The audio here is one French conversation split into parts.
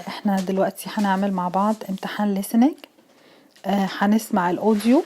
احنا دلوقتي هنعمل مع بعض امتحان listening. هنسمع الاوديو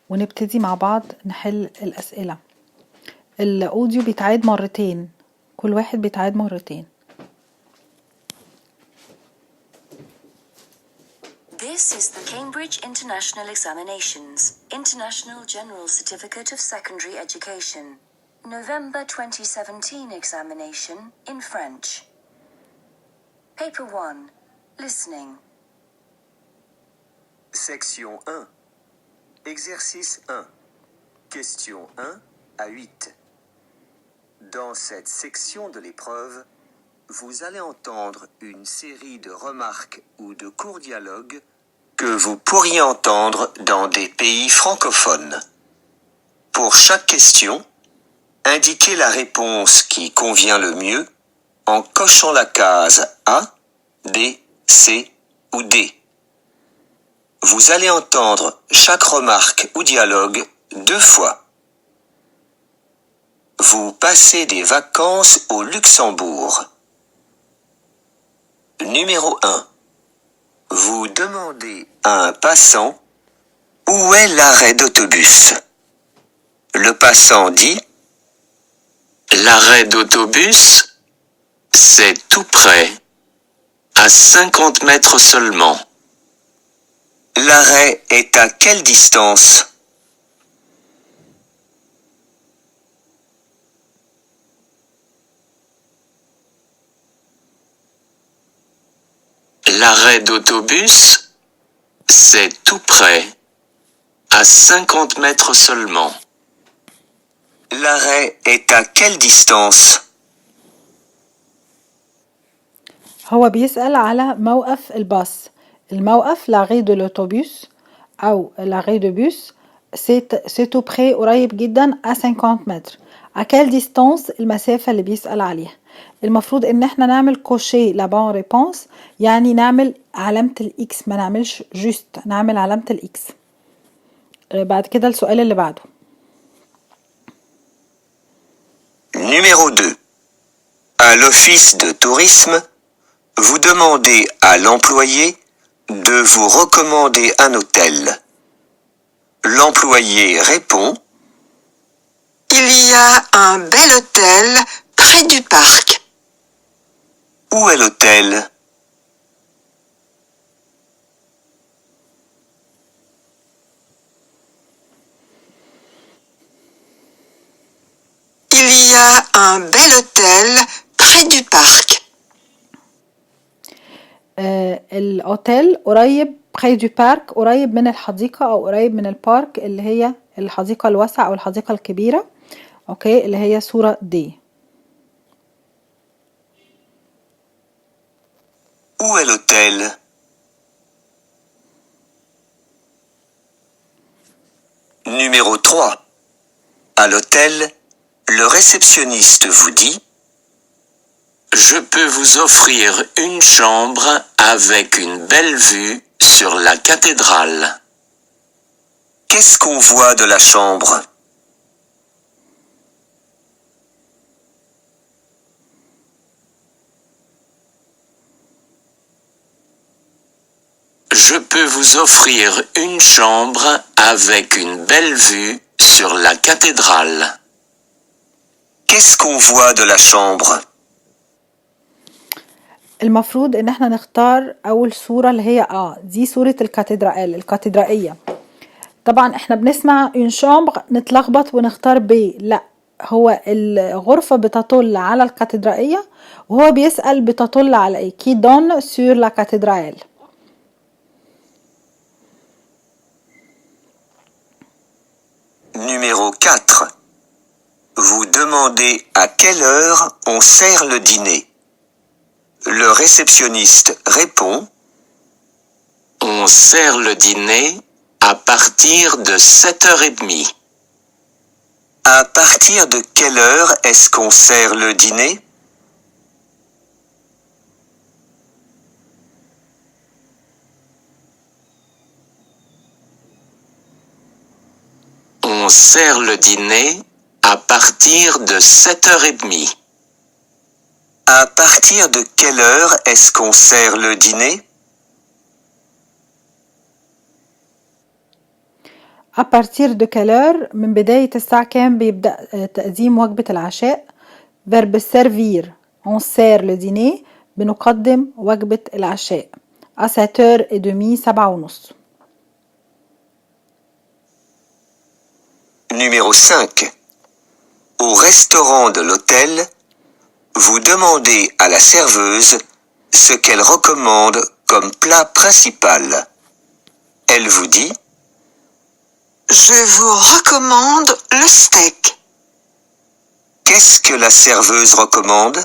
ونبتدي مع بعض نحل الأسئلة. الاوديو بيتعاد مرتين، كل واحد بيتعاد مرتين. This is the Cambridge International Examinations, International General Certificate of Secondary Education, November 2017 examination in French. Paper 1. Listening. Section 1. Exercice 1. Question 1 à 8. Dans cette section de l'épreuve, vous allez entendre une série de remarques ou de courts dialogues que vous pourriez entendre dans des pays francophones. Pour chaque question, indiquez la réponse qui convient le mieux en cochant la case A, B, C ou D. Vous allez entendre chaque remarque ou dialogue 2 fois. Vous passez des vacances au Luxembourg. Numéro 1. Vous demandez à un passant où est l'arrêt d'autobus. Le passant dit « L'arrêt d'autobus, c'est tout près, à 50 mètres seulement. » L'arrêt est à quelle distance ? L'arrêt d'autobus, c'est tout près, à 50 mètres seulement. L'arrêt est à quelle distance ? هو بيسأل على موقف الباص. الموقف l'arrêt de l'autobus أو l'arrêt de bus c'est tout près، قريب جدا à 50 متر. à quelle distance المسافة اللي بيسأل عليها. المفروض ان احنا نعمل كوشي لا بون ريبونس، يعني نعمل علامة الاكس، ما نعملش جوست، نعمل علامة الاكس. بعد كده السؤال اللي بعده. Numéro 2. À l'office de tourisme, vous demandez à l'employé de vous recommander un hôtel. L'employé répond « Il y a un bel hôtel près du parc. » Où est l'hôtel ? Il y a un bel hôtel près du parc. الاوتيل قريب près du parc، قريب من الحديقة او قريب من البارك اللي هي الحديقة الواسعة او الحديقة الكبيرة. اوكي، اللي هي صورة دي. Où est l'hôtel ? Numéro 3. À l'hôtel, le réceptionniste vous dit « Je peux vous offrir une chambre avec une belle vue sur la cathédrale. » Qu'est-ce qu'on voit de la chambre ? Je peux vous offrir une chambre avec une belle vue sur la cathédrale. Qu'est-ce qu'on voit de la chambre ? المفروض ان احنا نختار اول صورة اللي هي دي صورة الكاتدرائية. طبعا احنا بنسمع une chambre نتلخبط ونختار ب، لا، هو الغرفة بتطل على الكاتدرائية وهو بيسأل بتطل على ايه، qui donne sur la cathédrale. Numéro 4. Vous demandez à quelle heure on sert le dîner. Le réceptionniste répond « On sert le dîner à partir de 7h30. » À partir de quelle heure est-ce qu'on sert le dîner ? On sert le dîner à partir de 7h30. À partir de quelle heure est-ce qu'on sert le dîner? à partir de quelle heure من بداية الساعة كام بيبدأ تقديم وجبة العشاء. verbe servir on sert le dîner بنقدم وجبة العشاء. à 7h30 7:30. Numéro 5. Au restaurant de l'hôtel, vous demandez à la serveuse ce qu'elle recommande comme plat principal. Elle vous dit: je vous recommande le steak. Qu'est-ce que la serveuse recommande?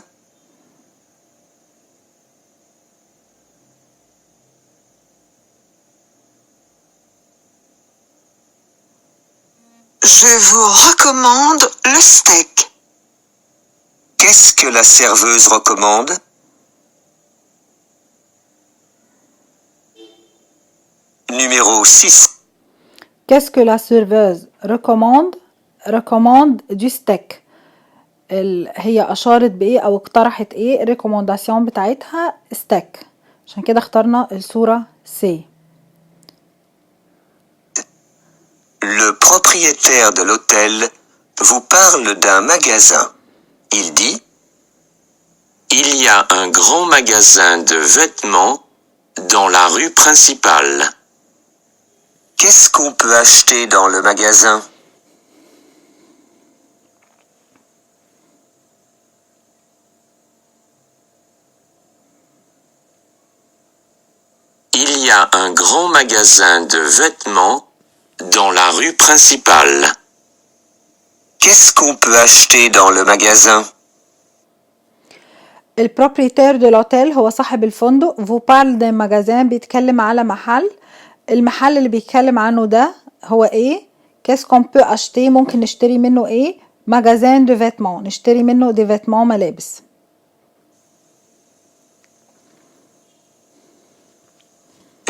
Je vous recommande le steak. Qu'est-ce que la serveuse recommande? Numéro 6. Qu'est-ce que la serveuse recommande? recommande du steak. هي أشارت بإيه أو اقترحت إيه الريكومنداسيون بتاعتها steak. عشان كده اخترنا الصورة C. Le propriétaire de l'hôtel vous parle d'un magasin. Il dit: il y a un grand magasin de vêtements dans la rue principale. Qu'est-ce qu'on peut acheter dans le magasin? Il y a un grand magasin de vêtements dans la rue principale. Qu'est-ce qu'on peut acheter dans le magasin? Le propriétaire de l'hôtel هو صاحب الفندق. vous parle d'un magasin بيتكلم على محل. المحل اللي بيتكلم عنه ده هو ايه؟ qu'est-ce qu'on peut acheter ممكن نشتري منه ايه؟ magasin de vêtements نشتري منه des vêtements ملابس.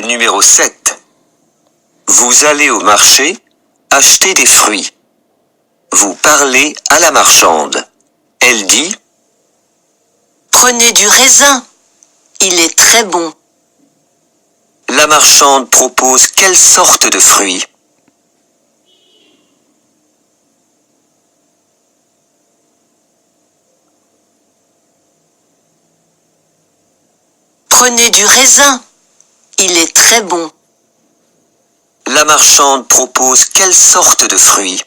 Numéro 7. Vous allez au marché acheter des fruits. Vous parlez à la marchande. Elle dit: prenez du raisin. Il est très bon. La marchande propose quelle sorte de fruits? Prenez du raisin. Il est très bon. La marchande propose quelle sorte de fruits?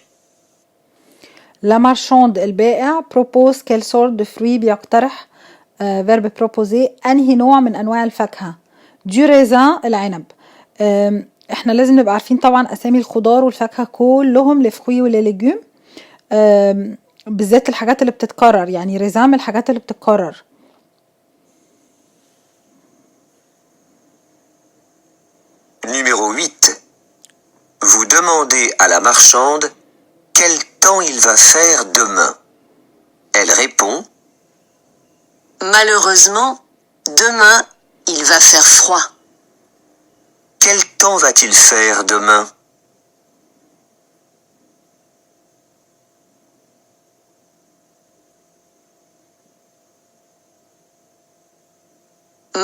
La marchande البائع propose quelle sorte de fruits بيقترح verbe proposer أنهي نوع من أنواع الفاكهة. du raisin العنب. احنا لازم نبقى عارفين طبعا أسامي الخضار والفاكهة كلهم لفخوي وللجوم بالذات الحاجات اللي بتتكرر يعني ريزام الحاجات اللي بتتكرر. Numéro 8. Vous demandez à la marchande quel temps il va faire demain. Elle répond: malheureusement, demain, il va faire froid. Quel temps va-t-il faire demain?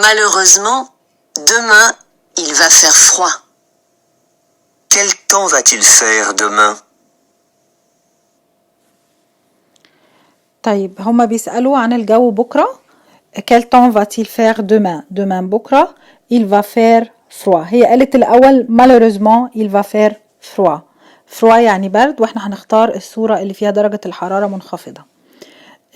Malheureusement, demain, il va faire froid. Quel temps va-t-il faire demain? طيب هما بيسألوا عن الجو بكرة. quel temps va-t-il faire demain؟ demain بكرة il va faire froid. هي قالت الأول malheureusement il va faire froid. froid يعني برد واحنا هنختار الصورة اللي فيها درجة الحرارة منخفضة.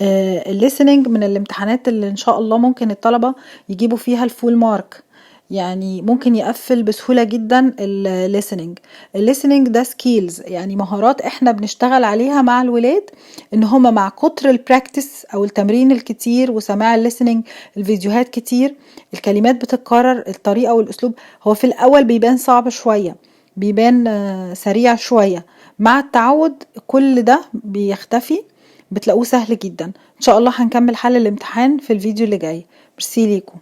الليسننج من الامتحانات اللي ان شاء الله ممكن الطلبة يجيبوا فيها الفول مارك يعني ممكن يقفل بسهولة جدا الليسننج. الليسننج ده سكيلز يعني مهارات احنا بنشتغل عليها مع الولاد ان هما مع كتر البراكتس او التمرين الكتير وسماع الليسننج الفيديوهات كتير الكلمات بتتكرر الطريقة والاسلوب. هو في الاول بيبان صعب شوية بيبان سريع شوية مع التعود كل ده بيختفي بتلاقوه سهل جدا. ان شاء الله هنكمل حل الامتحان في الفيديو اللي جاي. ميرسي ليكم.